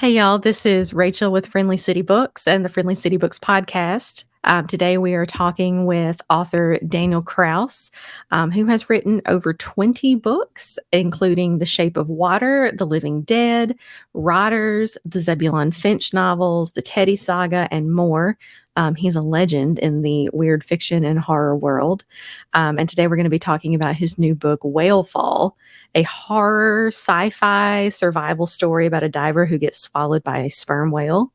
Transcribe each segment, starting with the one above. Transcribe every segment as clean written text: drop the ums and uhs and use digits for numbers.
Hey, y'all. This is Rachel with Friendly City Books and the Friendly City Books podcast. Today, we are talking with author Daniel Kraus, who has written over 20 books, including The Shape of Water, The Living Dead, Rotters, the Zebulon Finch novels, the Teddy Saga, and more. He's a legend in the weird fiction and horror world. And today, we're going to be talking about his new book, Whalefall, a horror sci-fi survival story about a diver who gets swallowed by a sperm whale.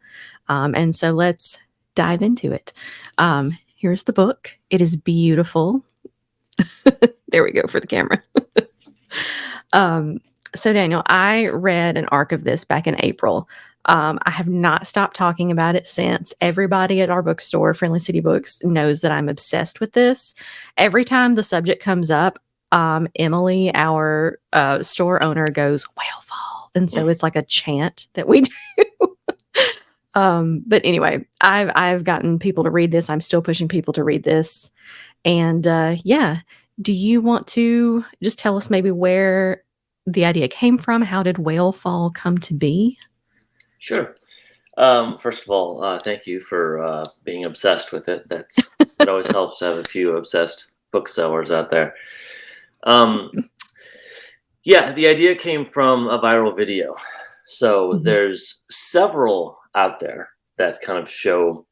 And so let's dive into it. Here's the book. It is beautiful. There we go for the camera. So Daniel, I read an arc of this back in April. I have not stopped talking about it since. Everybody at our bookstore, Friendly City Books, knows that I'm obsessed with this. Every time the subject comes up, Emily, our store owner, goes, Whalefall. And so it's like a chant that we do. But anyway, I've gotten people to read this. I'm still pushing people to read this. And yeah, do you want to just tell us maybe where the idea came from? How did Whalefall come to be? Sure. First of all, thank you for being obsessed with it. It always helps to have a few obsessed booksellers out there. Yeah, the idea came from a viral video. So there's several out there that kind of show,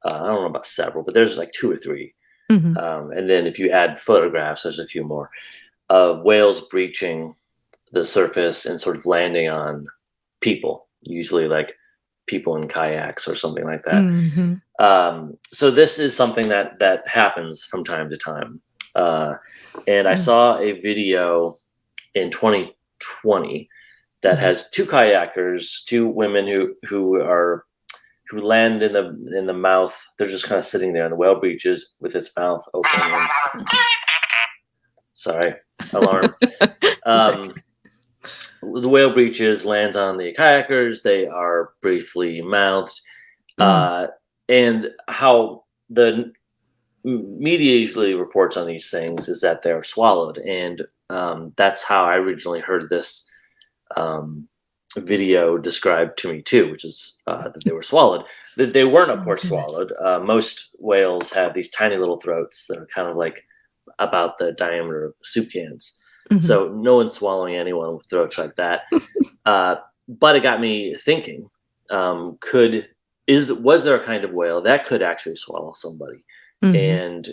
I don't know about several, but there's like two or three. And then if you add photographs, there's a few more of whales breaching the surface and sort of landing on people, usually like people in kayaks or something like that. So this is something that happens from time to time. And I saw a video in 2020 that has two kayakers, two women who land in the mouth. They're just kind of sitting there in the whale breaches with its mouth open. Sorry, alarm. The whale breaches, lands on the kayakers. They are briefly mouthed. And how the media usually reports on these things is that they're swallowed. And that's how I originally heard this video described to me too, which is that they were swallowed. That they weren't, of course, swallowed. Most whales have these tiny little throats that are kind of like about the diameter of soup cans. So no one's swallowing anyone with throats like that. But it got me thinking, was there a kind of whale that could actually swallow somebody? And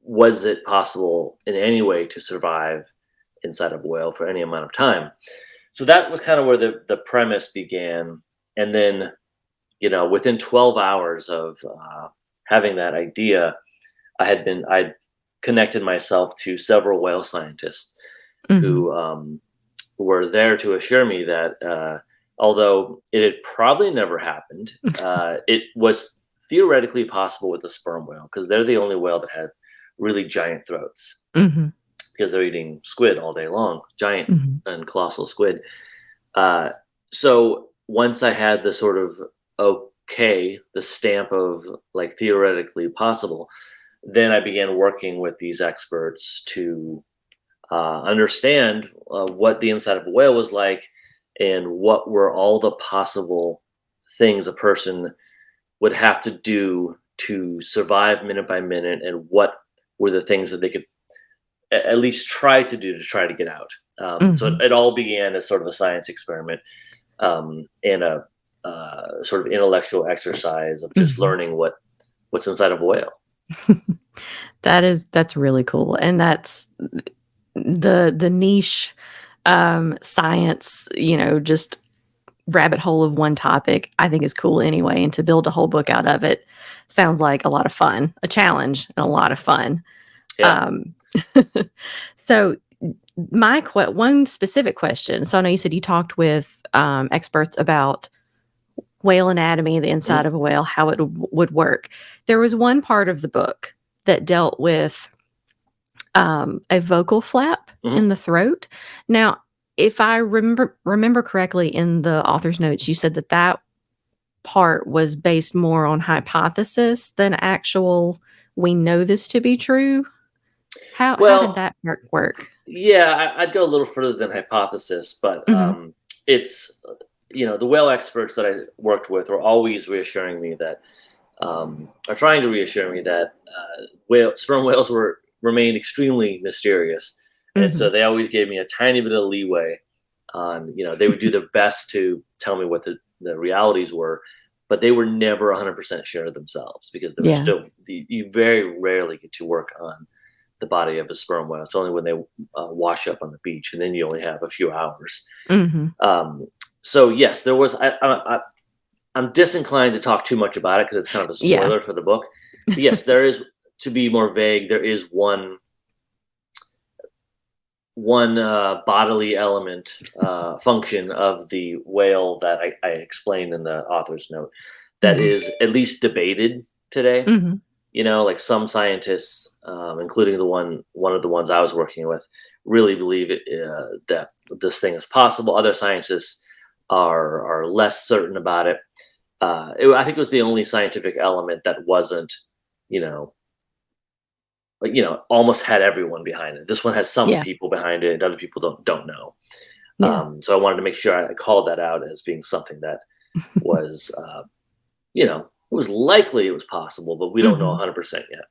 was it possible in any way to survive inside of a whale for any amount of time? So that was kind of where the premise began. And then, within 12 hours of having that idea, I'd connected myself to several whale scientists who were there to assure me that although it had probably never happened, it was theoretically possible with a sperm whale, because they're the only whale that had really giant throats, because they're eating squid all day long, giant and colossal squid. So once I had the sort of the stamp of like theoretically possible, then I began working with these experts to understand what the inside of a whale was like, and what were all the possible things a person would have to do to survive minute by minute, and what were the things that they could at least try to do to try to get out. So it all began as sort of a science experiment and a sort of intellectual exercise of just learning what's inside of a whale. That's really cool. And that's the niche science, just rabbit hole of one topic, I think is cool anyway. And to build a whole book out of it sounds like a lot of fun, a challenge, and a lot of fun. Yeah. So my one specific question. So I know you said you talked with experts about whale anatomy, the inside of a whale, how it would work. There was one part of the book that dealt with a vocal flap in the throat. Now, if I remember correctly in the author's notes, you said that part was based more on hypothesis than actual, we know this to be true. How did that part work? Yeah, I'd go a little further than hypothesis, but the whale experts that I worked with were always reassuring me that, are trying to reassure me that sperm whales remain extremely mysterious, and so they always gave me a tiny bit of leeway on, they would do their best to tell me what the realities were, but they were never 100% sure themselves, because there was still you very rarely get to work on the body of a sperm whale. It's only when they wash up on the beach, and then you only have a few hours. So yes, there was. I'm disinclined to talk too much about it because it's kind of a spoiler for the book. But yes, there is, to be more vague, there is one bodily element, function of the whale that I explained in the author's note that is at least debated today. Like some scientists, including one of the ones I was working with, really believe that this thing is possible. Other scientists are less certain about it. I think it was the only scientific element that wasn't, almost had everyone behind it. This one has some people behind it, and other people don't know. So I wanted to make sure I called that out as being something that was, it was likely it was possible, but we don't know 100% yet.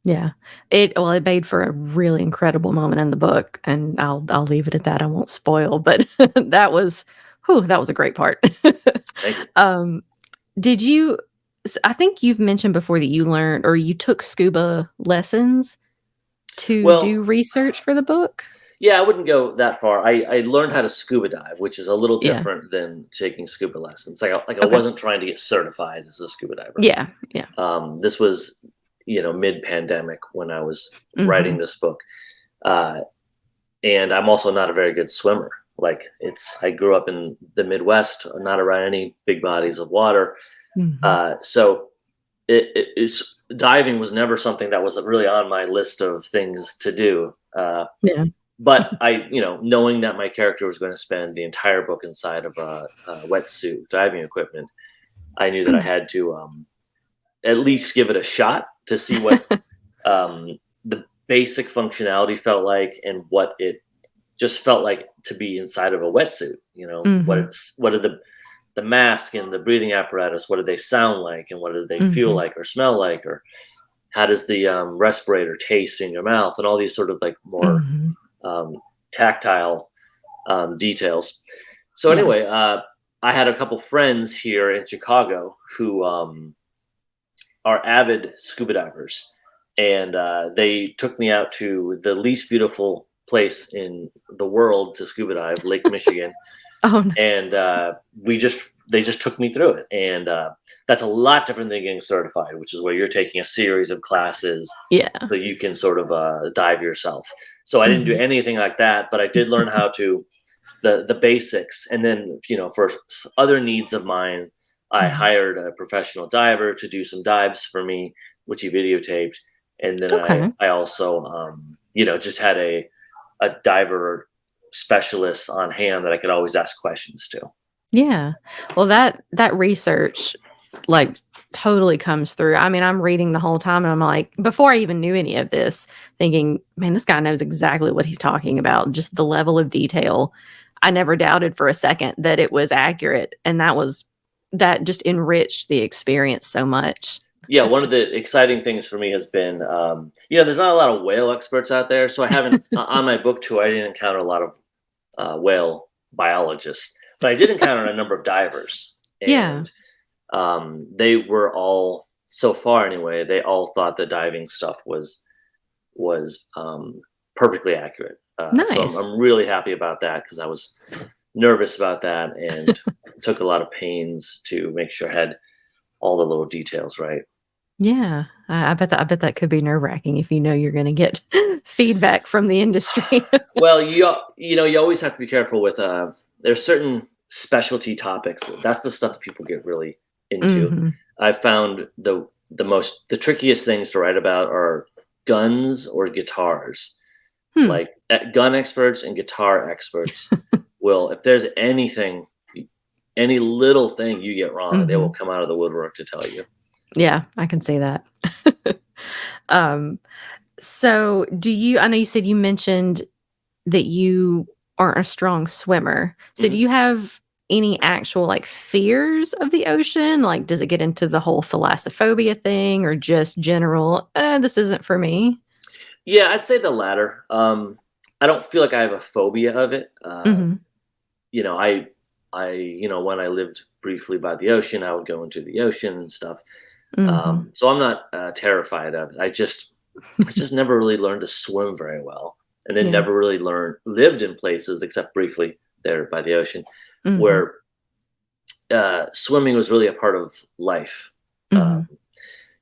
Yeah. It made for a really incredible moment in the book, and I'll leave it at that. I won't spoil, but that was a great part. Thank you. Did you, I think you've mentioned before that you learned, or you took scuba lessons to do research for the book? Yeah, I wouldn't go that far. I learned how to scuba dive, which is a little different than taking scuba lessons. I wasn't trying to get certified as a scuba diver. Yeah. This was, mid-pandemic when I was writing this book. And I'm also not a very good swimmer. I grew up in the Midwest, not around any big bodies of water. So diving was never something that was really on my list of things to do. But knowing that my character was going to spend the entire book inside of a wetsuit, diving equipment, I knew that I had to at least give it a shot to see what the basic functionality felt like, and what it just felt like to be inside of a wetsuit. What are the mask and the breathing apparatus, what do they sound like, and what do they feel like or smell like, or how does the respirator taste in your mouth, and all these sort of more tactile details. So anyway, I had a couple friends here in Chicago who are avid scuba divers, and they took me out to the least beautiful place in the world to scuba dive, Lake Michigan. And they just took me through it, and that's a lot different than getting certified, which is where you're taking a series of classes so you can sort of dive yourself. So I didn't do anything like that, but I did learn how to the basics, and then for other needs of mine, I hired a professional diver to do some dives for me, which he videotaped, and then I also just had a diver specialists on hand that I could always ask questions to. Yeah. Well, that research totally comes through. I mean, I'm reading the whole time, and I'm like, before I even knew any of this, thinking, man, this guy knows exactly what he's talking about. Just the level of detail. I never doubted for a second that it was accurate, and that just enriched the experience so much. Yeah, one of the exciting things for me has been, there's not a lot of whale experts out there, so I haven't on my book tour, I didn't encounter a lot of whale biologists, but I did encounter a number of divers, and they were all, so far anyway, they all thought the diving stuff was perfectly accurate. Nice. So I'm really happy about that, because I was nervous about that and took a lot of pains to make sure I had all the little details right. Yeah, I bet that could be nerve-wracking if you're going to get feedback from the industry. Well, you always have to be careful with there's certain specialty topics. That's the stuff that people get really into. I've found the trickiest things to write about are guns or guitars. Like gun experts and guitar experts will, if there's anything, any little thing you get wrong, they will come out of the woodwork to tell you. Yeah, I can see that. So I know you said you mentioned that you aren't a strong swimmer. So do you have any actual like fears of the ocean? Like, does it get into the whole thalassophobia thing, or just general, this isn't for me? Yeah, I'd say the latter. I don't feel like I have a phobia of it. Mm-hmm. You know, when I lived briefly by the ocean, I would go into the ocean and stuff. Mm-hmm. So I'm not terrified of it. I just never really learned to swim very well, and then Yeah. never really lived in places except briefly there by the ocean, Mm-hmm. where swimming was really a part of life. Mm-hmm. Um,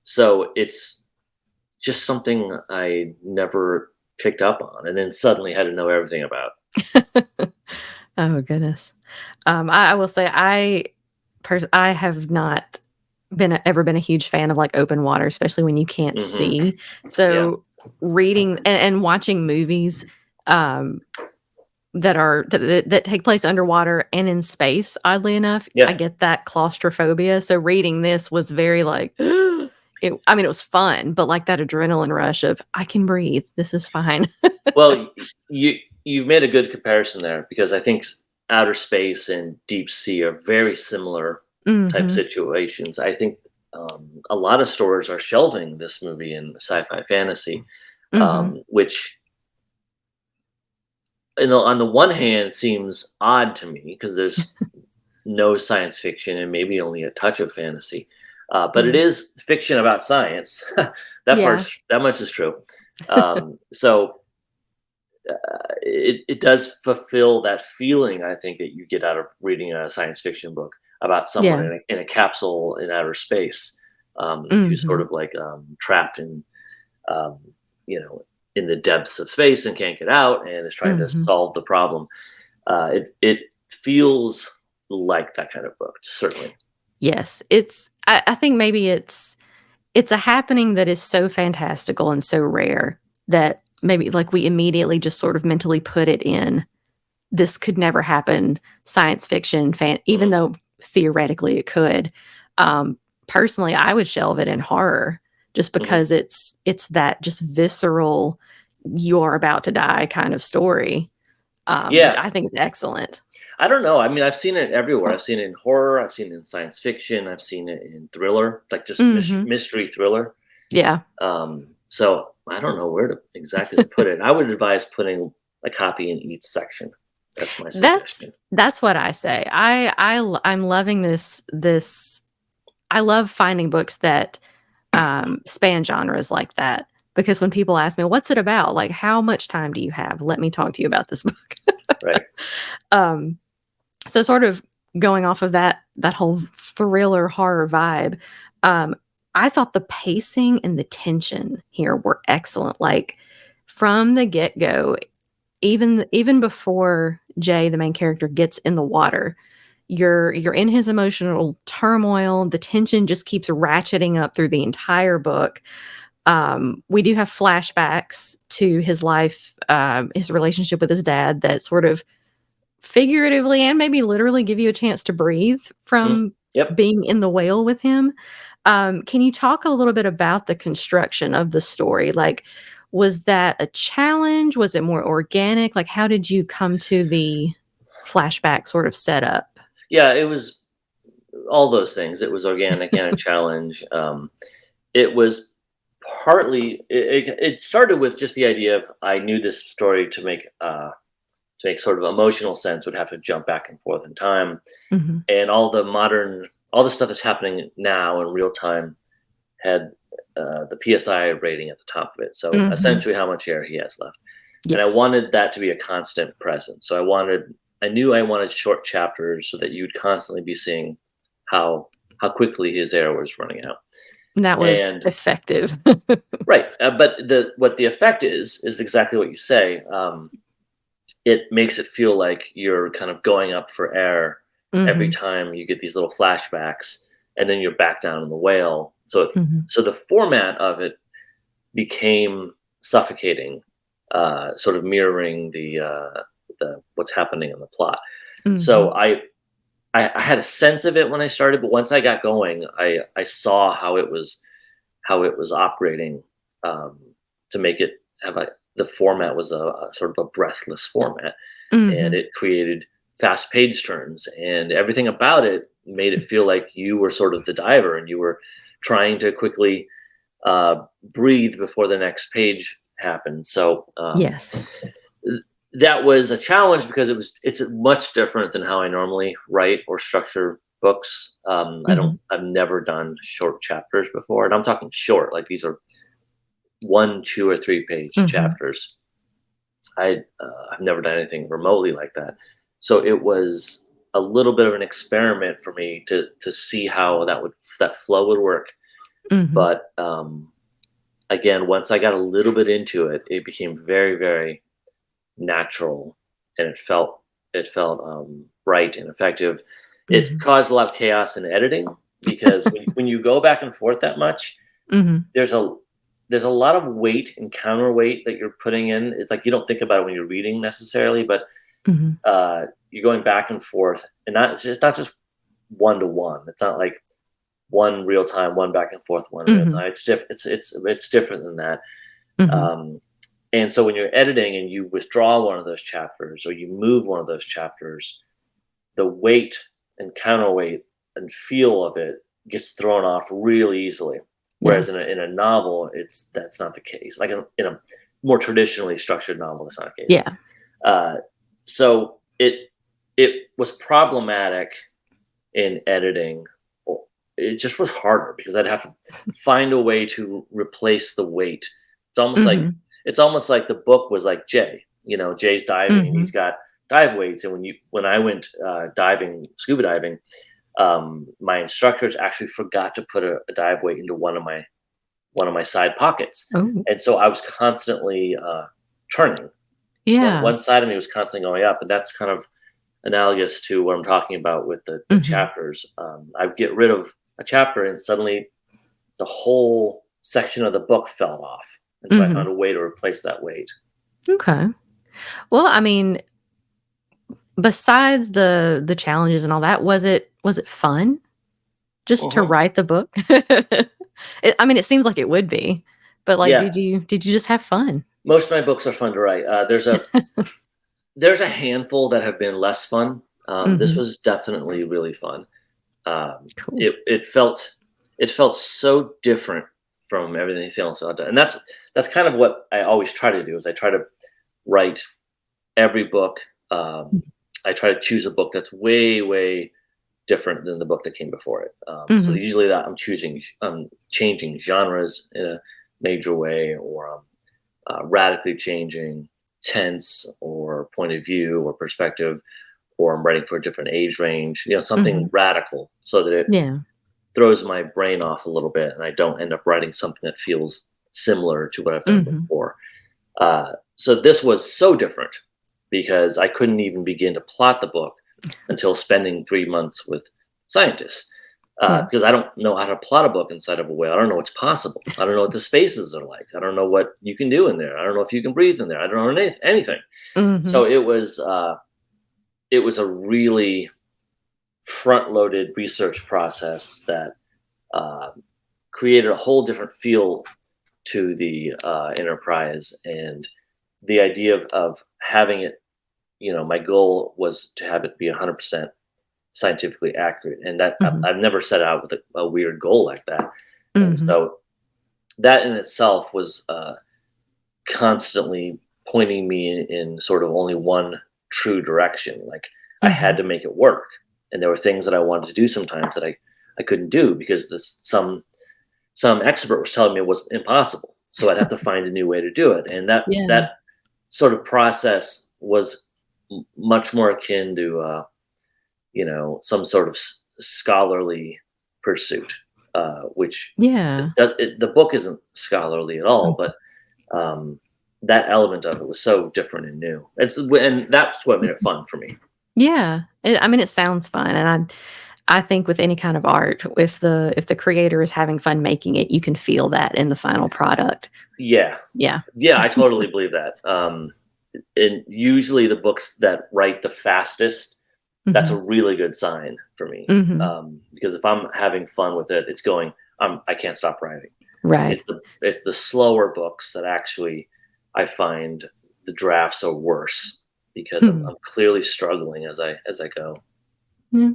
so it's just something I never picked up on, and then suddenly had to know everything about. Oh goodness. I will say I have not ever been a huge fan of like open water, especially when you can't Hmm. see. Yeah, So reading and watching movies um, that take place underwater and in space, oddly enough, I yeah. get that claustrophobia. So reading this was very like I mean, it was fun, but like that adrenaline rush of I can breathe. This is fine. Well, you've made a good comparison there because I think outer space and deep sea are very similar type Hmm. situations. I think a lot of stores are shelving this movie in sci-fi fantasy, Hmm. which on the one hand seems odd to me because there's no science fiction and maybe only a touch of fantasy, but it Yeah. is fiction about science. Yeah. That much is true. So it does fulfill that feeling I think that you get out of reading a science fiction book about someone Yeah. in a capsule in outer space, who's sort Hmm. of like trapped in um, you know in the depths of space and can't get out and is trying to Hmm. solve the problem. It feels like that kind of book, certainly. Yes, I think maybe it's a happening that is so fantastical and so rare that maybe like we immediately just sort of mentally put it in this could never happen science fiction fan, even Mhm. though theoretically it could. Um, Personally, I would shelve it in horror just Mhm. because it's that just visceral you're about to die kind of story, which Yeah, I think is excellent. I don't know. I mean, I've seen it everywhere. I've seen it in horror. I've seen it in science fiction. I've seen it in thriller, like just Hmm. mystery thriller. Yeah. So I don't know where to exactly to put it. I would advise putting a copy in each section. That's my That's suggestion. that's what I say. I'm loving this I love finding books that span genres like that because when people ask me, "What's it about?" Like, "How much time do you have? Let me talk to you about this book." Right. Um, so sort of going off of that whole thriller horror vibe, um, I thought the pacing and the tension here were excellent. Like from the get-go, even before Jay, the main character, gets in the water, you're in his emotional turmoil. The tension just keeps ratcheting up through the entire book. We do have flashbacks to his life, his relationship with his dad that sort of figuratively and maybe literally give you a chance to breathe Mm. from Yep. being in the whale with him. Can you talk a little bit about the construction of the story? Like, was that a challenge? Was it more organic? Like, how did you come to the flashback sort of setup? Yeah, it was all those things. It was organic and a challenge. It was partly it started with just the idea of I knew this story to make sort of emotional sense would have to jump back and forth in time, Mhm. and all the stuff that's happening now in real time had the PSI rating at the top of it. So Mhm. essentially, how much air he has left, and I Yes. wanted that to be a constant presence. So I knew I wanted short chapters so that you'd constantly be seeing how how quickly his air was running out. And that was And effective. right, but the what the effect is exactly what you say. It makes it feel like you're kind of going up for air every Mhm. time you get these little flashbacks, and then you're back down in the whale. Mhm. So the format of it became suffocating, sort of mirroring the what's happening in the plot. So Mhm. I had a sense of it when I started, but once I got going, I saw how it was operating, um, to make it have a the format was a sort of a breathless format, and Mhm. it created fast page turns, and everything about it made it feel like you were sort of the diver and you were trying to quickly breathe before the next page happened. So Yes. that was a challenge because it's much different than how I normally write or structure books. I've never done short chapters before, and I'm talking short, like these are 1, 2, or 3 page chapters. I've never done anything remotely like that. So it was a little bit of an experiment for me to see how that flow would work. But again, once I got a little bit into it, it became very, very natural, and it felt right and effective. It caused a lot of chaos in editing because when you go back and forth that much, there's a lot of weight and counterweight that you're putting in. It's like you don't think about it when you're reading necessarily, but you're going back and forth, and it's not just 1-to-1. It's not like one real time, one back and forth, one real time. It's different than that. And so when you're editing and you withdraw one of those chapters or you move one of those chapters, the weight and counterweight and feel of it gets thrown off really easily. Whereas in a novel, that's not the case. Like in a more traditionally structured novel, that's not the case. Yeah. So it was problematic in editing. It just was harder because I'd have to find a way to replace the weight. It's almost like the book was like Jay. Jay's diving and he's got dive weights. And when I went scuba diving, my instructors actually forgot to put a dive weight into one of my side pockets. Oh. And so I was constantly turning. Yeah. One side of me was constantly going up, and that's kind of analogous to what I'm talking about with the chapters. I get rid of a chapter and suddenly the whole section of the book fell off. And so I found a way to replace that weight. Okay. Well, I mean, besides the challenges and all that, was it fun just to write the book? It seems like it would be, but like, did you just have fun? Most of my books are fun to write. There's a handful that have been less fun. This was definitely really fun. Cool. It felt so different from everything else I've done, and that's kind of what I always try to do. Is I try to write every book. I try to choose a book that's way, way different than the book that came before it. So usually that I'm changing genres in a major way, or radically changing tense or point of view or perspective, or I'm writing for a different age range, something radical, so that it throws my brain off a little bit and I don't end up writing something that feels similar to what I've done before. So this was so different because I couldn't even begin to plot the book until spending 3 months with scientists. Because I don't know how to plot a book inside of a whale. I don't know what's possible. I don't know what the spaces are like. I don't know what you can do in there. I don't know if you can breathe in there. I don't know anything. So it was a really front-loaded research process that created a whole different feel to the enterprise, and the idea of having it. My goal was to have it be 100% scientifically accurate, and that I've never set out with a weird goal like that. And so that in itself was constantly pointing me in sort of only one true direction. Like I had to make it work, and there were things that I wanted to do sometimes that I couldn't do because some expert was telling me it was impossible. So I'd have to find a new way to do it, and that sort of process was much more akin to some sort of scholarly pursuit, which the book isn't scholarly at all, but that element of it was so different and new. And that's what made it fun for me. Yeah. It sounds fun. And I think with any kind of art, if the creator is having fun making it, you can feel that in the final product. Yeah. I totally believe that. And usually the books that write the fastest, that's a really good sign for me. Because if I'm having fun with it, it's going, I can't stop writing. Right. It's the slower books that actually I find the drafts are worse. because I'm clearly struggling as I go. Yeah.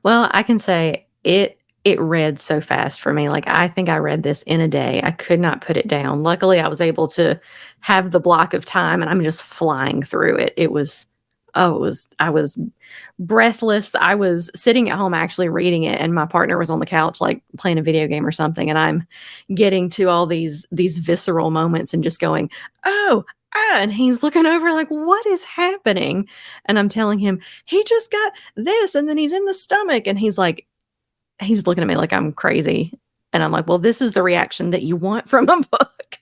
Well, I can say it read so fast for me. Like, I think I read this in a day. I could not put it down. Luckily, I was able to have the block of time, and I'm just flying through it. I was breathless. I was sitting at home actually reading it, and my partner was on the couch, like, playing a video game or something, and I'm getting to all these visceral moments and just going, "Oh, ah," and he's looking over like, "What is happening?" And I'm telling him, "He just got this, and then he's in the stomach," and he's looking at me like I'm crazy. And I'm like, "Well, this is the reaction that you want from a book."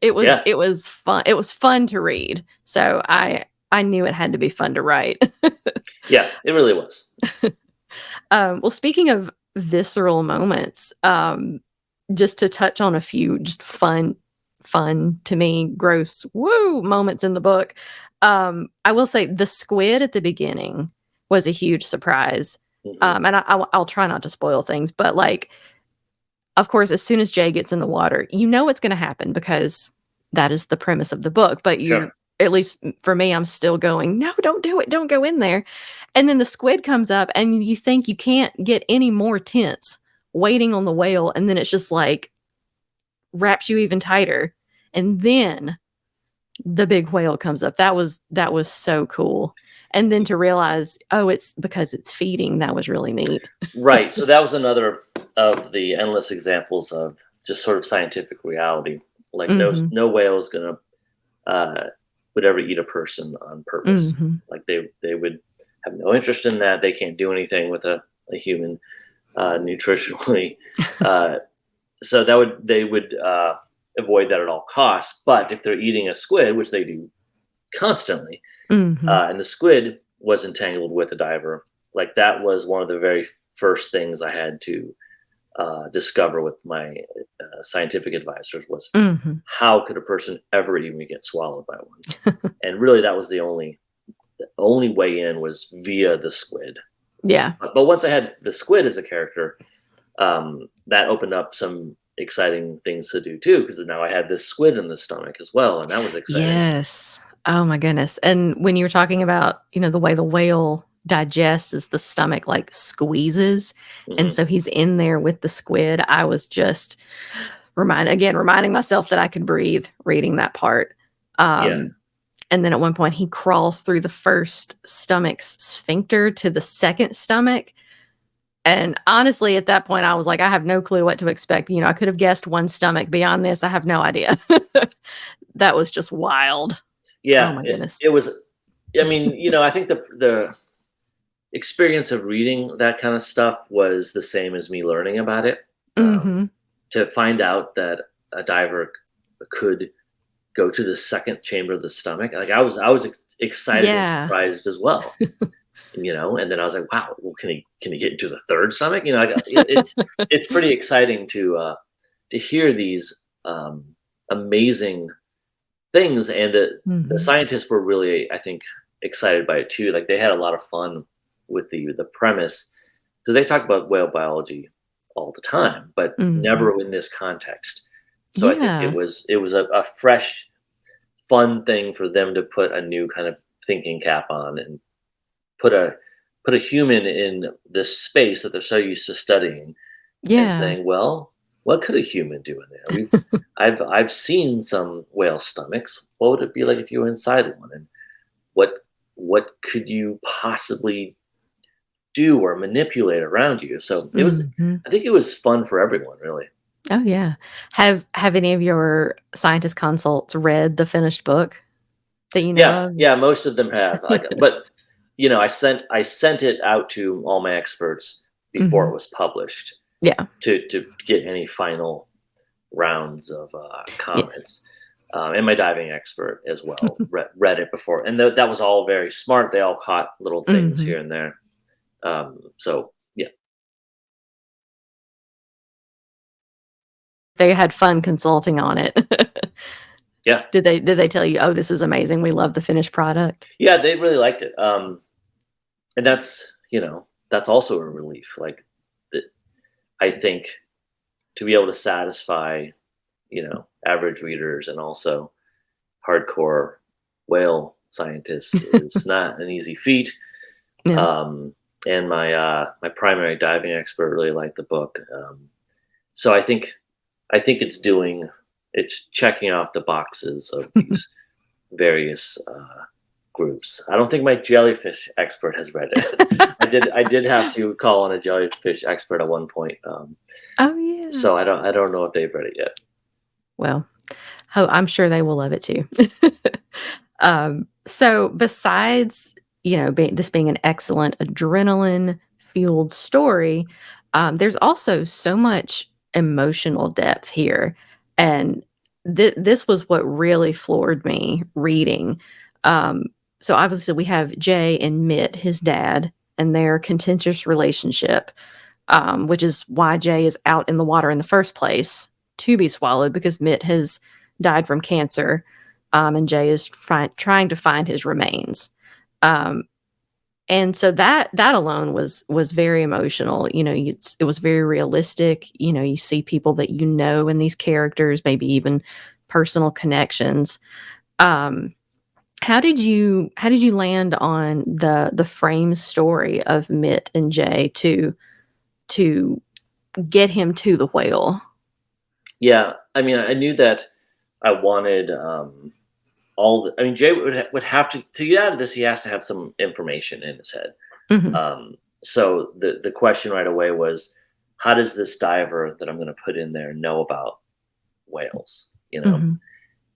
Yeah, It was fun. It was fun to read. So I knew it had to be fun to write. yeah, it really was. Well, speaking of visceral moments, just to touch on a few just fun to me, gross, woo moments in the book. I will say the squid at the beginning was a huge surprise. Hmm. And I'll try not to spoil things, but like, of course, as soon as Jay gets in the water, you know what's going to happen because that is the premise of the book. But Sure. at least for me, I'm still going, no, don't do it. Don't go in there. And then the squid comes up, and you think you can't get any more tense waiting on the whale. And then it's just like wraps you even tighter. And then the big whale comes up. That was so cool. And then to realize, oh, it's because it's feeding, that was really neat. Right. So that was another of the endless examples of just sort of scientific reality. Like Mhm. no whale is gonna would ever eat a person on purpose. Mhm. Like they would have no interest in that. They can't do anything with a human nutritionally. Uh, so they would avoid that at all costs. But if they're eating a squid, which they do constantly, Mhm. and the squid was entangled with a diver, like that was one of the very first things I had to discover with my scientific advisors was Mhm. how could a person ever even get swallowed by one? And really, that was the only way in was via the squid. Yeah. But once I had the squid as a character, that opened up some exciting things to do too, because now I had this squid in the stomach as well, and that was exciting. Yes. Oh my goodness. And when you were talking about, the way the whale digests is the stomach like squeezes. And Hmm. so he's in there with the squid. I was just reminding myself that I could breathe reading that part. Yeah, Um, and then at one point he crawls through the first stomach's sphincter to the second stomach. And honestly, at that point, I was like, I have no clue what to expect. I could have guessed one stomach. Beyond this, I have no idea. That was just wild. Oh yeah. my It, goodness. it was. I mean, I think the experience of reading that kind of stuff was the same as me learning about it. Mhm. To find out that a diver could go to the second chamber of the stomach, like I was excited and Yeah. surprised as well. And then I was like, wow, well, can he get into the third stomach? It's pretty exciting to hear these amazing things, and the Mhm. scientists were really, I think, excited by it too. Like they had a lot of fun with the premise, because they talk about whale biology all the time, but Mhm. never in this context. So I think it Yeah. was it was a fresh, fun thing for them to put a new kind of thinking cap on and put a put a human in this space that they're so used to studying, and Yeah. saying, well, what could a human do in there? I've seen some whale stomachs. What would it be like if you were inside one? And what what could you possibly do or manipulate around you? So Mhm. I think it was fun for everyone, really. Oh, yeah. Have any of your scientist consults read the finished book that you know Yeah, of? yeah, most of them have. Like, but I sent it out to all my experts before it Mhm. was published Yeah. to get any final rounds of Yeah. comments. And my diving expert as well read it before, and that was all very smart. They all caught little things Mhm. here and there. So yeah, They had fun consulting on it. yeah, Did they tell you, "Oh, this is amazing. We love the finished product?" yeah. They really liked it, and that's also a relief. Like, that I think, to be able to satisfy average readers and also hardcore whale scientist is not an easy feat. Yeah. And my primary diving expert really liked the book. So I think it's checking off the boxes of these various groups. I don't think my jellyfish expert has read it. I did have to call on a jellyfish expert at one point. Oh, yeah. So I don't know if they've read it yet. Well, I'm sure they will love it too. So besides, this being an excellent adrenaline-fueled story, there's also so much emotional depth here, and this was what really floored me reading. Um, so obviously we have Jay and Mitt, his dad, and their contentious relationship, which is why Jay is out in the water in the first place to be swallowed because Mitt has died from cancer, and Jay is trying to find his remains. Um, and so that alone was very emotional. It was very realistic. You see people that in these characters, maybe even personal connections. Um, how did you land on the frame story of Mitt and Jay to get him to the whale? Yeah, I mean, I knew that I wanted I mean, Jay would have to get out of this. He has to have some information in his head. Mhm, So the question right away was, how does this diver that I'm going to put in there know about whales? mhm.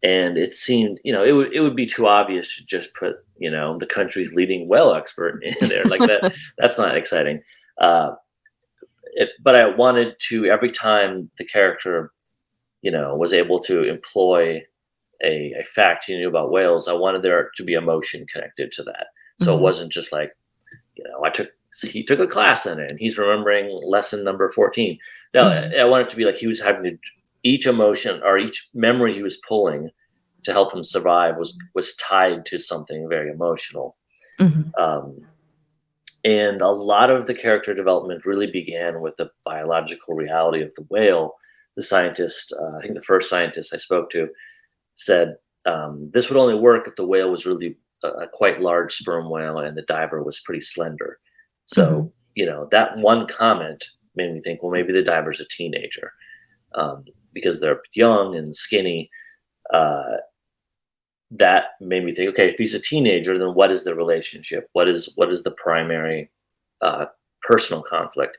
And it seemed, it would be too obvious to just put, the country's leading whale expert in there like that. That's not exciting. Uh, but I wanted to every time the character, was able to employ a fact he knew about whales. I wanted there to be emotion connected to that, so it Mhm. wasn't just like, he took a class in it and he's remembering lesson number 14. Now, Mhm. I want it to be like he was having to, each emotion or each memory he was pulling to help him survive was tied to something very emotional. Mhm. Um, and a lot of the character development really began with the biological reality of the whale. The scientist, I think the first scientist I spoke to, said this would only work if the whale was really a quite large sperm whale and the diver was pretty slender. Mhm. So, that one comment made me think, well, maybe the diver's a teenager, because they're young and skinny. Uh, that made me think, okay, if he's a teenager, then what is the relationship? What is the primary uh, personal conflict?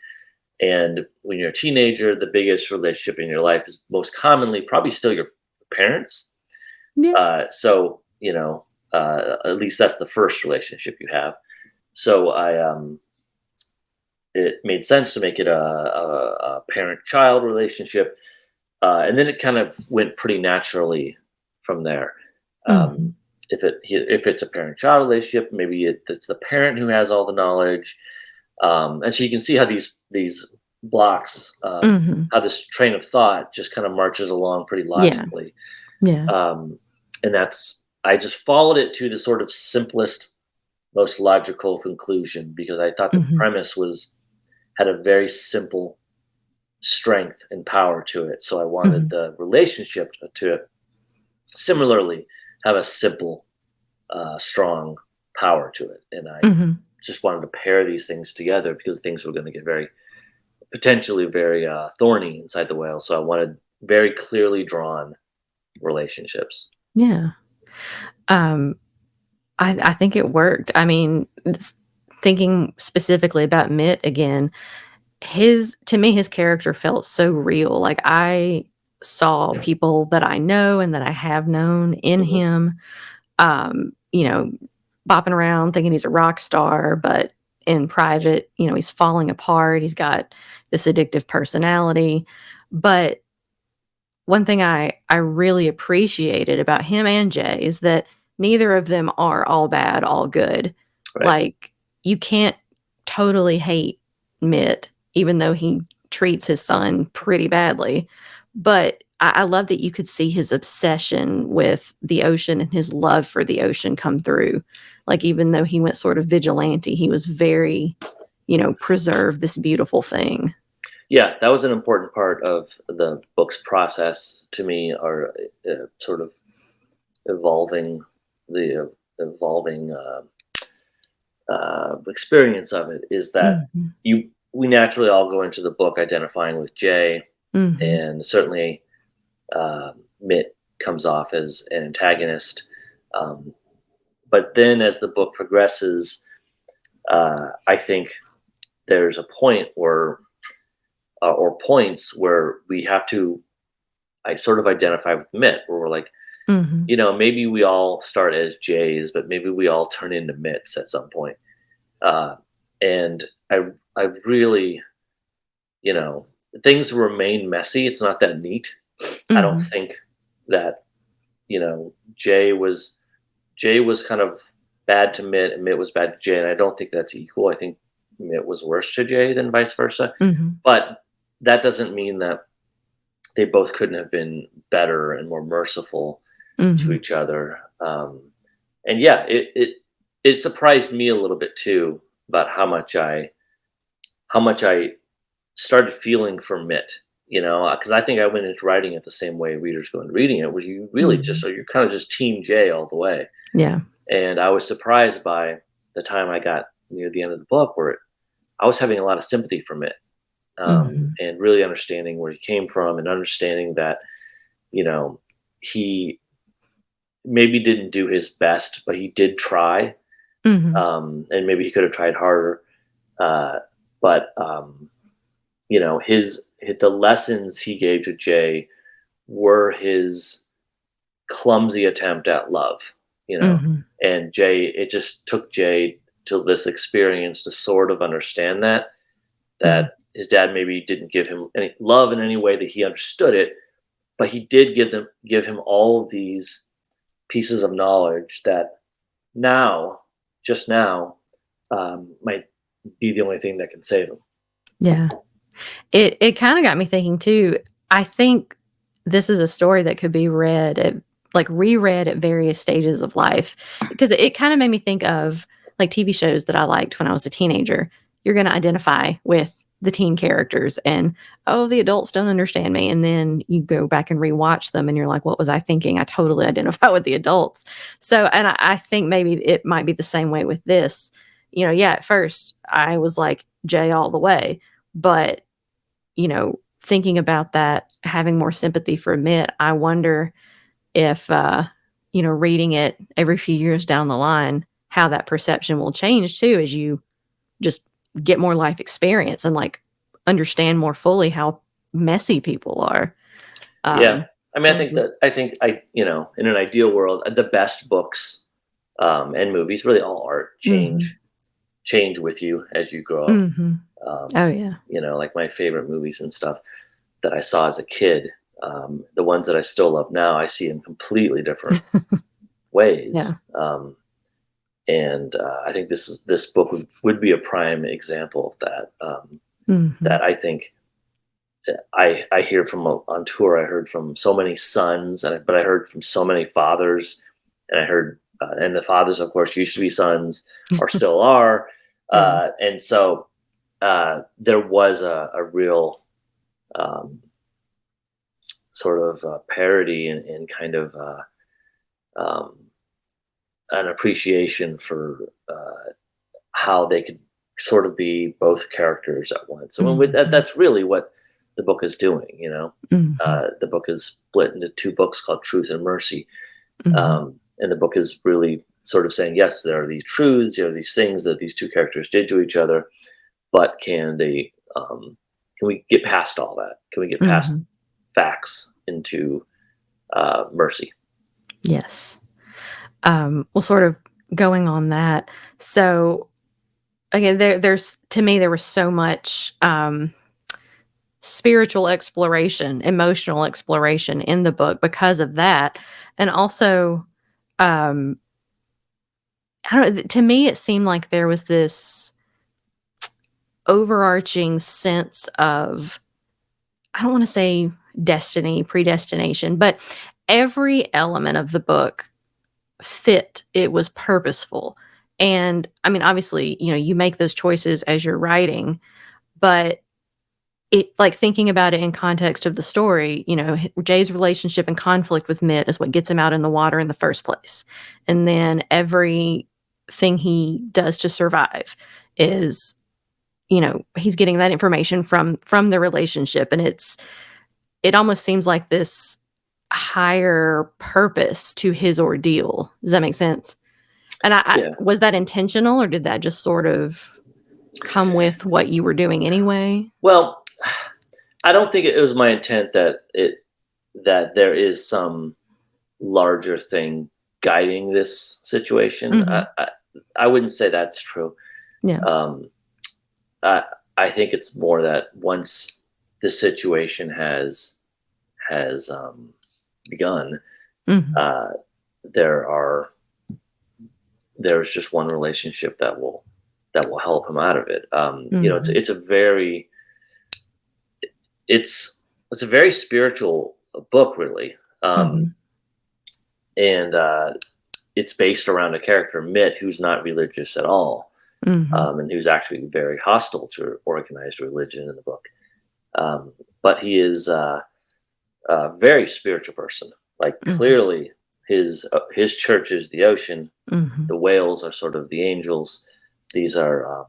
And when you're a teenager, the biggest relationship in your life is most commonly probably still your parents. Yeah. So at least that's the first relationship you have. So it made sense to make it a parent-child relationship, and then it kind of went pretty naturally from there. Um, Mhm. if it's a parent-child relationship, maybe it's the parent who has all the knowledge, and so you can see how these blocks, Mhm. how this train of thought just kind of marches along pretty Yeah. logically. Yeah. Um, and I just followed it to the sort of simplest, most logical conclusion because I thought the Mhm. premise had a very simple strength and power to it. So I wanted Mhm. the relationship to similarly have a simple, strong power to it. And I Mhm. just wanted to pair these things together because things were going to get potentially very thorny inside the whale. So I wanted very clearly drawn relationships. Yeah. Um, I think it worked. I mean, thinking specifically about Mitt again, to me, his character felt so real. Like, I saw people that I know and that I have known in Hmm. him, um, you know, bopping around thinking he's a rock star, but in private, he's falling apart. He's got this addictive personality. But one thing I really appreciated about him and Jay is that neither of them are all bad, all good. Right. Like, you can't totally hate Mitt, even though he treats his son pretty badly. But I love that you could see his obsession with the ocean and his love for the ocean come through. Like, even though he went sort of vigilante, he was very, preserve this beautiful thing. Yeah, that was an important part of the book's process to me, or sort of evolving the evolving experience of it is that Mhm. we naturally all go into the book identifying with Jay, Mhm. and certainly Mitt comes off as an antagonist. Um, but then as the book progresses, I think there's a point where, or points where we have to, I sort of identify with Mitt, where we're like, Mhm. maybe we all start as Jays, but maybe we all turn into Mitts at some point. Uh, and I really, you know, things remain messy. It's not that neat. I don't Mhm. think that, Jay was kind of bad to Mitt and Mitt was bad to Jay, and I don't think that's equal. I think Mitt was worse to Jay than vice versa. Mhm. But that doesn't mean that they both couldn't have been better and more merciful to Mhm. each other. And yeah, it surprised me a little bit too about how much I started feeling for Mitt. Because I think I went into writing it the same way readers go into reading it, where you really just Mhm. are you're kind of just Team J all the way. Yeah. And I was surprised by the time I got near the end of the book, where I was having a lot of sympathy for Mitt, Mhm. and really understanding where he came from, and understanding that you know he maybe didn't do his best, but he did try, Mhm. and maybe he could have tried harder. Uh, but the lessons he gave to Jay were his clumsy attempt at love, you know. Mhm. And it just took Jay to this experience to sort of understand Yeah. that his dad maybe didn't give him any love in any way that he understood it, but he did give him all of these pieces of knowledge that now, just now, might be the only thing that can save him. Yeah. It kinda got me thinking too. I think this is a story that could be read at like, reread at various stages of life, because it kinda made me think of, like, TV shows that I liked when I was a teenager. You're gonna identify with the teen characters and, "Oh, the adults don't understand me," and then you go back and rewatch them, and you're like, "What was I thinking? I totally identify with the adults." So, and I think maybe it might be the same way with this. Yeah, at first, I was like, Jay all the way, but thinking about that, having more sympathy for Mitt, I wonder if, reading it every few years down the line, how that perception will change too as you just get more life experience and like understand more fully how messy people are. Yeah, Um, I mean, so it's, I think in an ideal world, the best books, and movies, really all art, mhm, change with you as you grow up. mhm. Um, Oh, yeah. like my favorite movies and stuff that I saw as a kid, the ones that I still love now, I see in completely different ways. Yeah. And I think this book would be a prime example of that. Mhm. That I think I hear from on tour. I heard from so many sons, but I heard from so many fathers, and I heard and the fathers, of course, used to be sons or still are, Yeah. and so there was a real um, sort of parody and kind of um, an appreciation for how they could sort of be both characters at once. So with that, Mhm. that's really what the book is doing. Mhm. The book is split into two books called Truth and Mercy, Mhm. and the book is really sort of saying, yes, there are these truths, there are these things that these two characters did to each other, but can we get past all that? Can we get past Mhm. facts into mercy? Yes. Well, sort of going on that. So again, there's to me there was so much spiritual exploration, emotional exploration in the book because of that, and also, um, I don't know. To me, it seemed like there was this overarching sense of, I don't want to say destiny, predestination, but every element of the book fit. It was purposeful. And I mean, obviously, you make those choices as you're writing, but like thinking about it in context of the story, Jay's relationship and conflict with Mitt is what gets him out in the water in the first place. And then everything he does to survive is, he's getting that information from the relationship. And it almost seems like this higher purpose to his ordeal. Does that make sense? And was that intentional, or did that just sort of come with what you were doing anyway? Well, I don't think it was my intent that there is some larger thing guiding this situation. Mm-hmm. I wouldn't say that's true. Yeah. I think it's more that once the situation has begun, Mm-hmm. There's just one relationship that will help him out of it. Mm-hmm. It's a very spiritual book, really. Mm-hmm. And it's based around a character, Mitt, who's not religious at all, Mm-hmm. and who's actually very hostile to organized religion in the book. But he is a very spiritual person. Like, Mm-hmm. clearly, his church is the ocean. Mm-hmm. The whales are sort of the angels. These are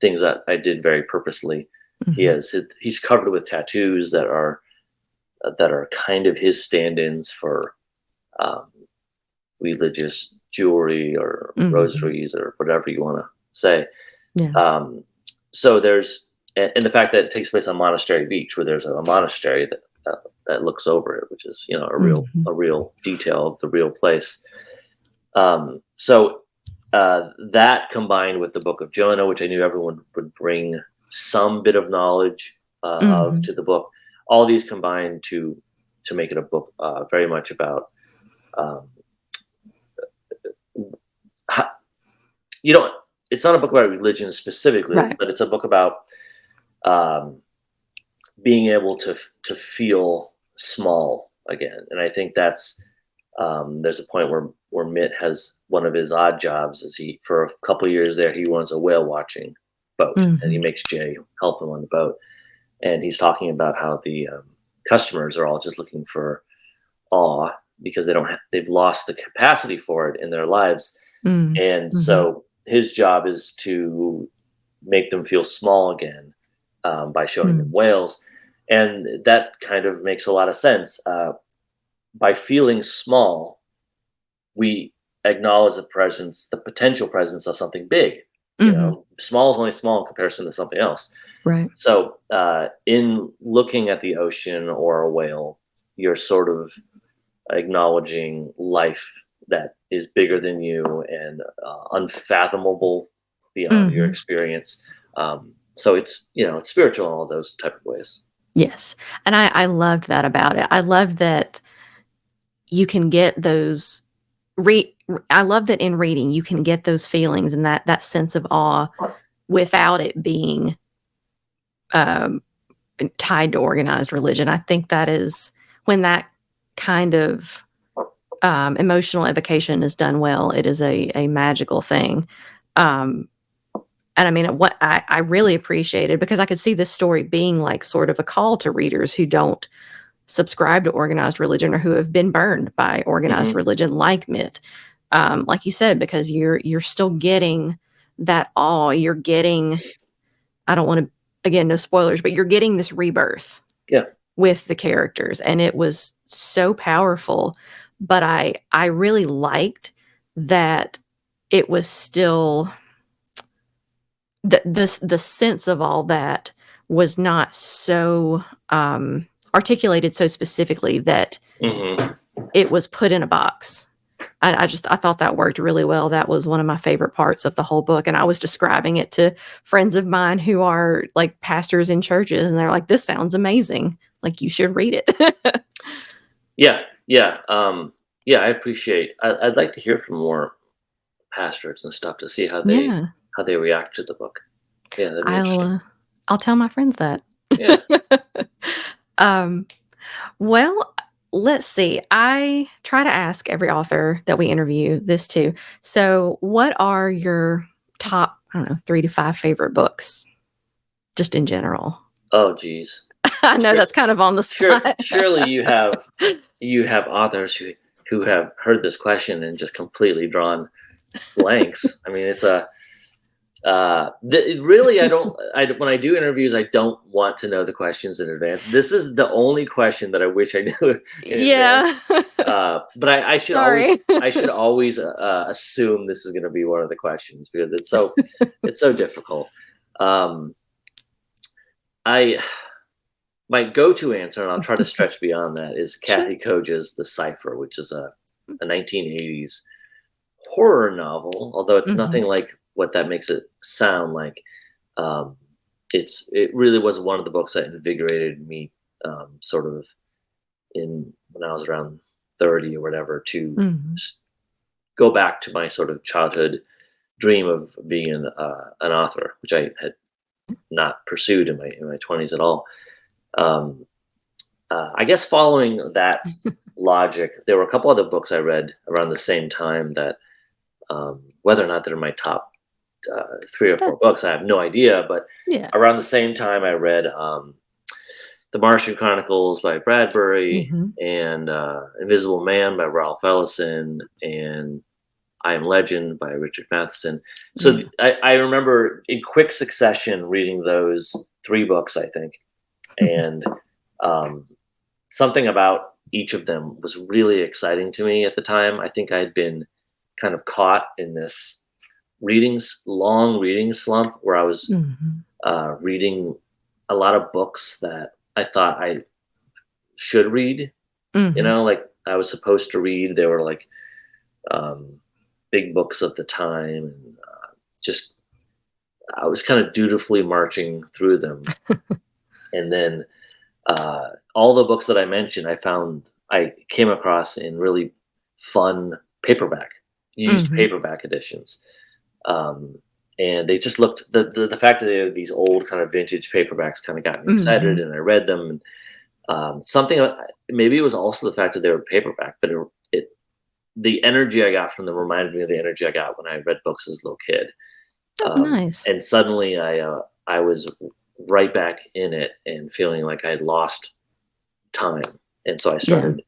things that I did very purposely. Mm-hmm. He's covered with tattoos that are kind of his stand-ins for religious jewelry or Mm-hmm. rosaries or whatever you want to say. Yeah. So there's and the fact that it takes place on Monastery Beach, where there's a monastery that looks over it, which is Mm-hmm. a real detail of the real place. So that combined with the Book of Jonah, which I knew everyone would bring some bit of knowledge Mm-hmm. of to the book, all these combined to make it a book very much about how, it's not a book about religion specifically, Right. but it's a book about being able to feel small again. And I think that's there's a point where Mitt has one of his odd jobs is for a couple of years there, he runs a whale watching boat, and he Mm-hmm. makes Jay help him on the boat. And he's talking about how the customers are all just looking for awe because they've lost the capacity for it in their lives. And Mm-hmm. so his job is to make them feel small again by showing them whales. And that kind of makes a lot of sense. By feeling small, we acknowledge the potential presence of something big. Mm-hmm. Small is only small in comparison to something else. Right. So in looking at the ocean or a whale, you're sort of acknowledging life that is bigger than you and unfathomable beyond your Mm-hmm. experience. So it's it's spiritual in all those type of ways. Yes. And I loved that about it. I love that you can get those I love that in reading you can get those feelings and that sense of awe without it being um, tied to organized religion. I think that is when that kind of emotional evocation is done well, it is a magical thing. And I mean, what I really appreciated, because I could see this story being like sort of a call to readers who don't subscribe to organized religion or who have been burned by organized religion, like Mitt. Like you said, because you're still getting that awe. You're getting, I don't want to, again, no spoilers, but you're getting this rebirth with the characters, and it was so powerful. But I really liked that it was still the sense of all that was not so articulated so specifically that it was put in a box. I thought that worked really well. That was one of my favorite parts of the whole book. And I was describing it to friends of mine who are like pastors in churches, and they're like, "This sounds amazing. Like, you should read it." Yeah. I appreciate. I'd like to hear from more pastors and stuff to see how they react to the book. Yeah, that'd be interesting. I'll tell my friends that. Yeah. Well, let's see. I try to ask every author that we interview this too. So, what are your top, I don't know, 3 to 5 favorite books, just in general? Oh, geez. I know Sure, that's kind of on the spot. surely you have authors who have heard this question and just completely drawn blanks. I mean, it's a really, when I do interviews, I don't want to know the questions in advance. This is the only question that I wish I knew in advance. Yeah. But I should always, Sorry. assume this is going to be one of the questions because it's so difficult. Um, I My go-to answer, and I'll try to stretch beyond that, is Sure. Kathy Koja's The Cipher, which is a 1980s horror novel, although it's nothing Mhm. like what that makes it sound like. Um, it really was one of the books that invigorated me, sort of in when I was around 30 or whatever, to Mhm. go back to my sort of childhood dream of being an author, which I had not pursued in my 20s at all. Um, I guess following that logic, there were a couple other books I read around the same time that, whether or not they're my top 3 or 4 That books, I have no idea. But yeah. around the same time, I read The Martian Chronicles by Bradbury, Mhm. and Invisible Man by Ralph Ellison, and I Am Legend by Richard Matheson. So Yeah. I remember in quick succession reading those 3 books, I think, and um, something about each of them was really exciting to me at the time. I think I'd been kind of caught in this long reading slump where I was Mhm. reading a lot of books that I thought I should read. Mhm. Like I was supposed to read. They were like um, big books of the time, and just I was kind of dutifully marching through them. And then all the books that I mentioned, I came across in really fun used Mhm. paperback editions. Um, and they just looked the fact that they were these old kind of vintage paperbacks kind of got me excited, Mhm. and I read them. And maybe it was also the fact that they were paperback, but it the energy I got from them reminded me of the energy I got when I read books as a little kid. Oh, nice. And suddenly I was right back in it and feeling like I'd lost time. And so I Yeah. started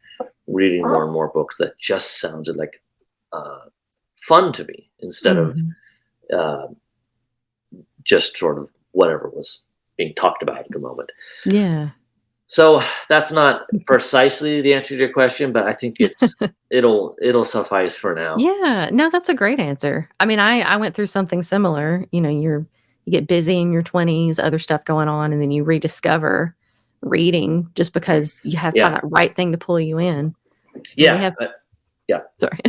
reading more and more books that just sounded like uh, fun to me instead of Mhm. uh, just sort of whatever was being talked about at the moment. Yeah. So that's not precisely the answer to your question, but I think it'll suffice for now. Yeah. No, that's a great answer. I mean, I went through something similar. You get busy in your 20s, other stuff going on, and then you rediscover reading just because you have Yeah, find that right thing to pull you in. And we yeah, have yeah. sorry.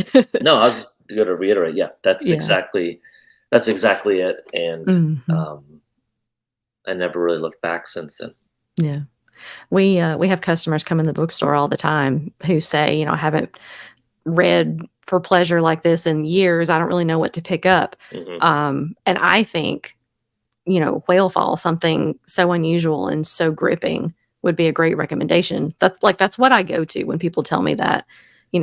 No, I was just going to reiterate. Yeah, Yeah. that's exactly it. And Mhm. um, I never really looked back since then. Yeah. We have customers come in the bookstore all the time who say, "I haven't read for pleasure like this in years. I don't really know what to pick up." Hmm. And I think, Whalefall, something so unusual and so gripping would be a great recommendation. That's what I go to when people tell me that,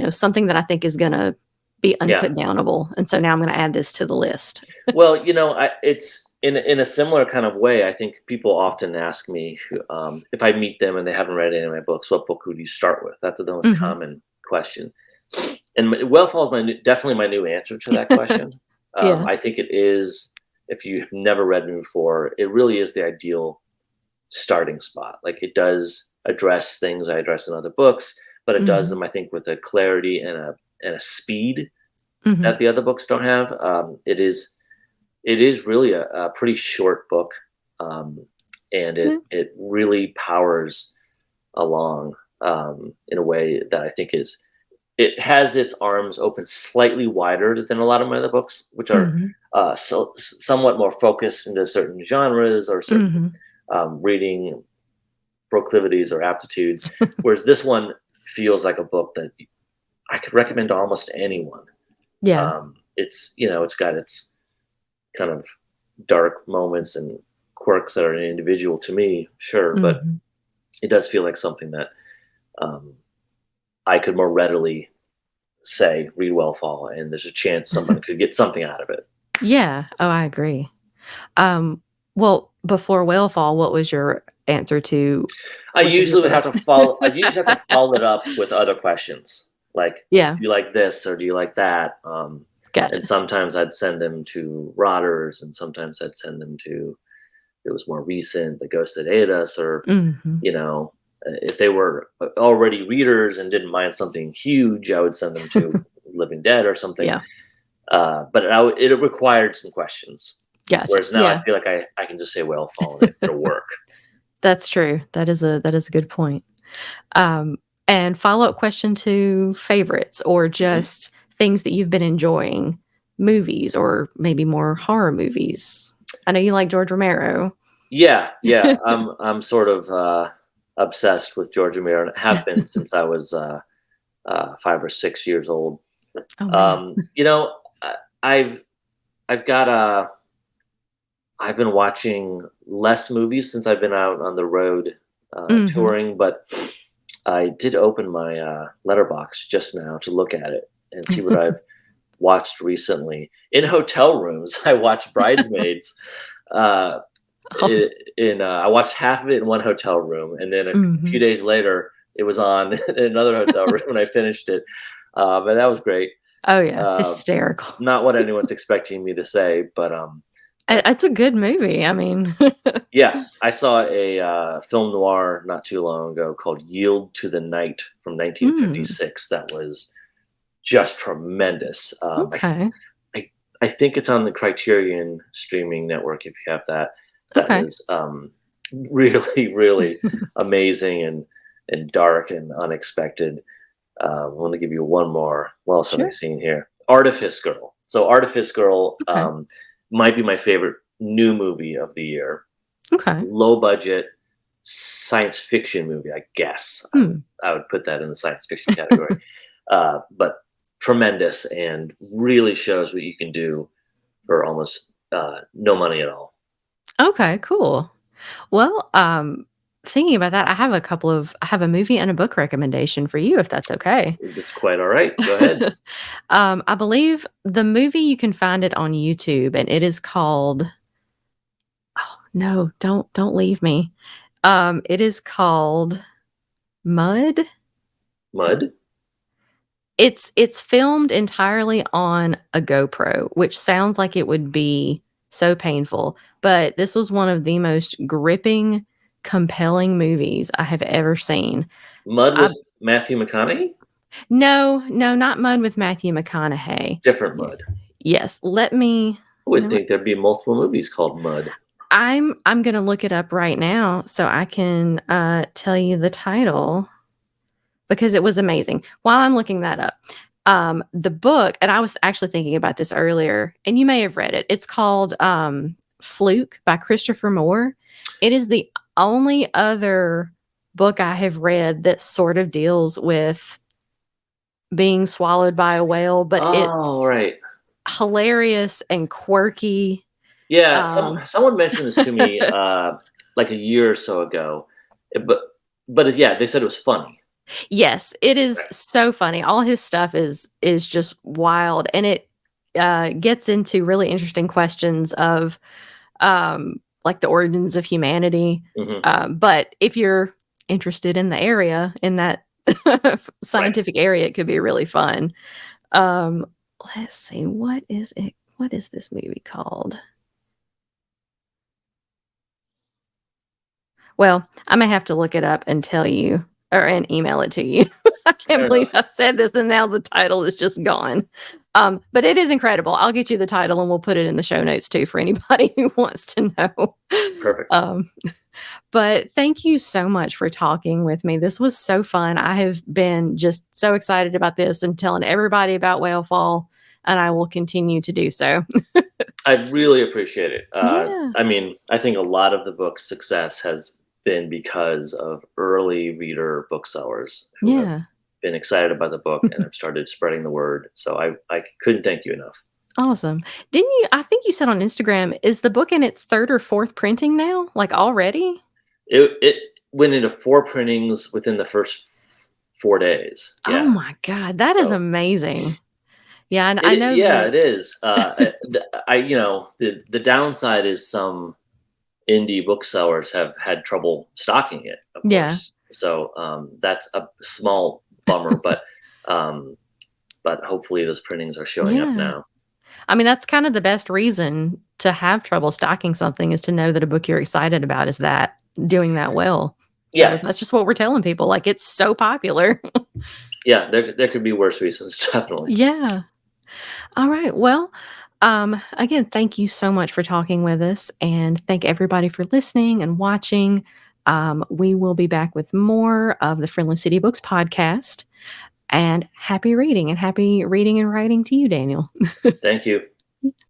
something that I think is gonna be Yeah. unputdownable. And so now I'm gonna add this to the list. Well, it's in a similar kind of way. I think people often ask me if I meet them and they haven't read any of my books, what book would you start with? That's the most Mhm. common question. And Wellfall is definitely my new answer to that question. Yeah. I think it is. If you have never read me before, it really is the ideal starting spot. Like it does address things I address in other books, but it does Mhm. them, I think, with a clarity and a speed Mhm. that the other books don't have. It is really a pretty short book, um, and Yeah. it really powers along in a way that I think is it has its arms open slightly wider than a lot of my other books, which are Mhm. somewhat more focused into certain genres or certain Mhm. reading proclivities or aptitudes. Whereas this one feels like a book that I could recommend to almost anyone. Yeah. It's got its kind of dark moments and quirks that are individual to me, sure, but Mhm. it does feel like something that um, I could more readily say read Wellfall, and there's a chance someone could get something out of it. Yeah. Oh, I agree. Um, well, before Whalefall, what was your answer to I which of your usually would have to books? follow. I usually have to follow it up with other questions, like, Yeah, "Do you like this or do you like that?" And gotcha. sometimes I'd send them to Rotters, and sometimes I'd send them to, it was more recent, The Ghost That Ate Us, or Mhm. you know, if they were already readers and didn't mind something huge, I would send them to Living Dead or something. Yeah, But it required some questions. gotcha. Whereas now I Yeah, feel like I can just say Whalefall and it'll work. that's true. That is a good point. Um, and follow-up question to favorites or Mhm. just things that you've been enjoying, movies or maybe more horror movies. I know you like George Romero. Yeah, yeah. I'm sort of obsessed with George Romero and have been since I was 5 or 6 years old. Oh, man. You know, I've I've got I've been watching less movies since I've been out on the road Mhm. touring, but I did open my letterbox just now to look at it and see what I've watched recently. In hotel rooms, I watched Bridesmaids. Uh, Oh, I watched half of it in one hotel room, and then a few mhm. days later, it was on in another hotel room, and I finished it. And that was great. Oh, yeah, Uh, hysterical. Not what anyone's expecting me to say, but It's a good movie, I mean yeah, I saw a film noir not too long ago called "Yield to the Night" from Mm, 1956. That was just tremendous. okay, I think it's on the Criterion streaming network. If you have that, that okay. was really, really amazing and dark and unexpected. I want to give you one more. What else have I Sure, seen here? Artifice Girl. So Artifice Girl okay, might be my favorite new movie of the year. okay. Low budget science fiction movie, I guess. Hmm. I would put that in the science fiction category. But tremendous and really shows what you can do for almost no money at all. Okay, cool. Well, thinking about that, I have a movie and a book recommendation for you if that's okay. It's quite all right. Go ahead. I believe the movie you can find it on YouTube, and it is called oh, no, don't leave me. It is called Mud. Mud. It's filmed entirely on a GoPro, which sounds like it would be so painful, but this was one of the most gripping, compelling movies I have ever seen. Mud I with Matthew McConaughey? No, not Mud with Matthew McConaughey. Different Y Mud. yes, let me I you would know what? think there'd be multiple movies called Mud. I'm gonna look it up right now so I can, tell you the title because it was amazing. While I'm looking that up, the book and I was actually thinking about this earlier, and you may have read it. It's called, Fluke by Christopher Moore. It is the only other book I have read that sort of deals with being swallowed by a whale, but Oh, it's right. hilarious and quirky. Yeah, Um, someone mentioned this to me like a year or so ago, but yeah, they said it was funny. yes, it is Right. so funny. All his stuff is just wild, and it gets into really interesting questions of like the origins of humanity. Hmm. But if you're interested in the area, in that Right. scientific area, it could be really fun. Um, let's see, what is it? What is this movie called? Well, I may have to look it up and tell you or and email it to you. I can't Fair believe enough. I said this and now the title is just gone. But it is incredible. I'll get you the title and we'll put it in the show notes too for anybody who wants to know. Perfect. Um, but thank you so much for talking with me. This was so fun. I have been just so excited about this and telling everybody about Whalefall, and I will continue to do so. I really appreciate it. Yeah. I mean, I think a lot of the book's success has been because of early reader booksellers who have Yeah. been excited about the book and have started spreading the word. So I couldn't thank you enough. Awesome. Didn't you I think you said on Instagram, is the book in its 3rd or 4th printing now? Like, already? It went into 4 printings within the first 4 days. Oh Yeah. my god, that is So amazing. Yeah, and I know yeah, that it is. I, the downside is some indie booksellers have had trouble stocking it, of Yeah. course. So that's a small bummer, but hopefully those printings are showing up Yeah. now. I mean, that's kind of the best reason to have trouble stocking something, is to know that a book you're excited about is doing that well. So Yeah, that's just what we're telling people. Like, it's so popular. yeah, there could be worse reasons, definitely. Yeah. All right. Well, again, thank you so much for talking with us, and thank everybody for listening and watching. We will be back with more of the Friendly City Books podcast. And happy reading and writing to you, Daniel. Thank you.